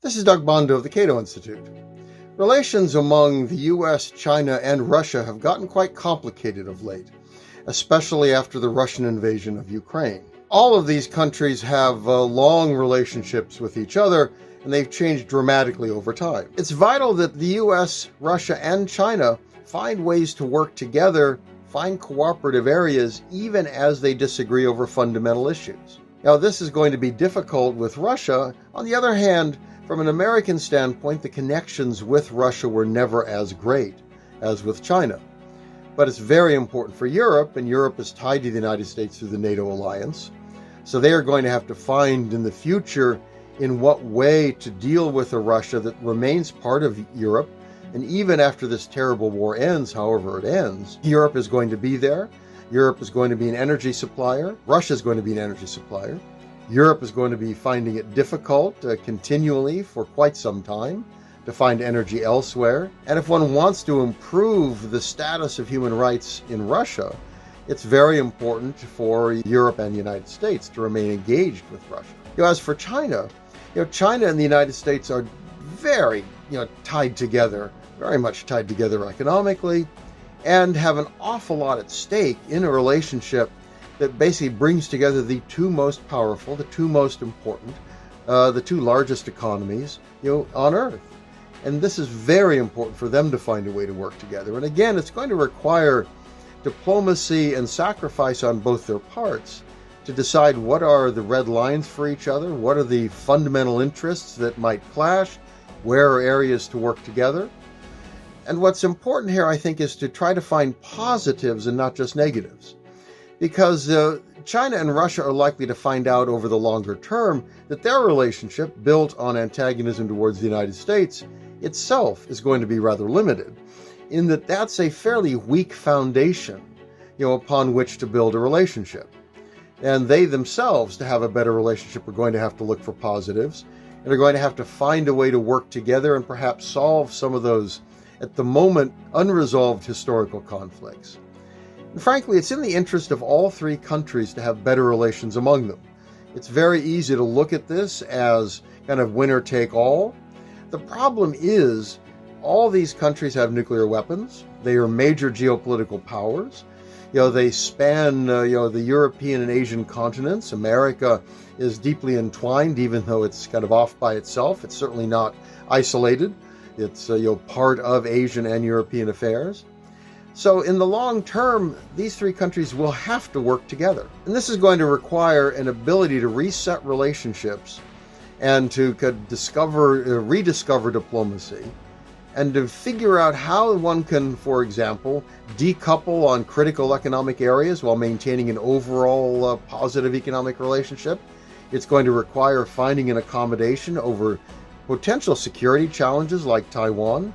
This is Doug Bandow of the Cato Institute. Relations among the US, China, and Russia have gotten quite complicated of late, especially after the Russian invasion of Ukraine. All of these countries have long relationships with each other, and they've changed dramatically over time. It's vital that the US, Russia, and China find ways to work together, find cooperative areas, even as they disagree over fundamental issues. Now, this is going to be difficult with Russia. On the other hand, from an American standpoint, the connections with Russia were never as great as with China. But it's very important for Europe, and Europe is tied to the United States through the NATO alliance. So they are going to have to find in the future in what way to deal with a Russia that remains part of Europe. And even after this terrible war ends, however it ends, Europe is going to be there. Europe is going to be an energy supplier. Russia is going to be an energy supplier. Europe is going to be finding it difficult continually for quite some time to find energy elsewhere. And if one wants to improve the status of human rights in Russia, it's very important for Europe and the United States to remain engaged with Russia. As for China, China and the United States are very, tied together, very much tied together economically, and have an awful lot at stake in a relationship that basically brings together the two most powerful, the two most important, the two largest economies, on Earth. And this is very important for them to find a way to work together. And again, it's going to require diplomacy and sacrifice on both their parts to decide what are the red lines for each other, what are the fundamental interests that might clash, where are areas to work together. And what's important here, I think, is to try to find positives and not just negatives. Because China and Russia are likely to find out over the longer term that their relationship, built on antagonism towards the United States, itself is going to be rather limited, in that that's a fairly weak foundation, upon which to build a relationship. And they themselves, to have a better relationship, are going to have to look for positives, and are going to have to find a way to work together and perhaps solve some of those, at the moment, unresolved historical conflicts. And frankly, it's in the interest of all three countries to have better relations among them. It's very easy to look at this as kind of winner take all. The problem is all these countries have nuclear weapons. They are major geopolitical powers. They span, the European and Asian continents. America is deeply entwined, even though it's kind of off by itself. It's certainly not isolated. It's, part of Asian and European affairs. So in the long term, these three countries will have to work together. And this is going to require an ability to reset relationships and to rediscover diplomacy, and to figure out how one can, for example, decouple on critical economic areas while maintaining an overall positive economic relationship. It's going to require finding an accommodation over potential security challenges like Taiwan,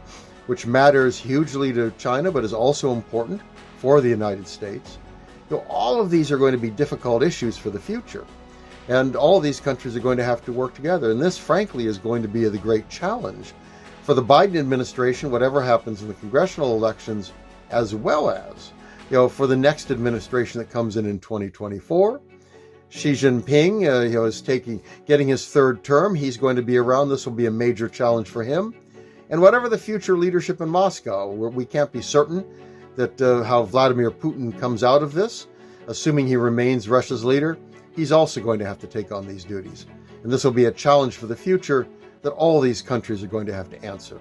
which matters hugely to China, but is also important for the United States. All of these are going to be difficult issues for the future. And all of these countries are going to have to work together. And this, frankly, is going to be the great challenge for the Biden administration, whatever happens in the congressional elections, as well as, for the next administration that comes in 2024. Xi Jinping, is getting his third term. He's going to be around. This will be a major challenge for him. And whatever the future leadership in Moscow, we can't be certain that how Vladimir Putin comes out of this, assuming he remains Russia's leader, he's also going to have to take on these duties. And this will be a challenge for the future that all these countries are going to have to answer.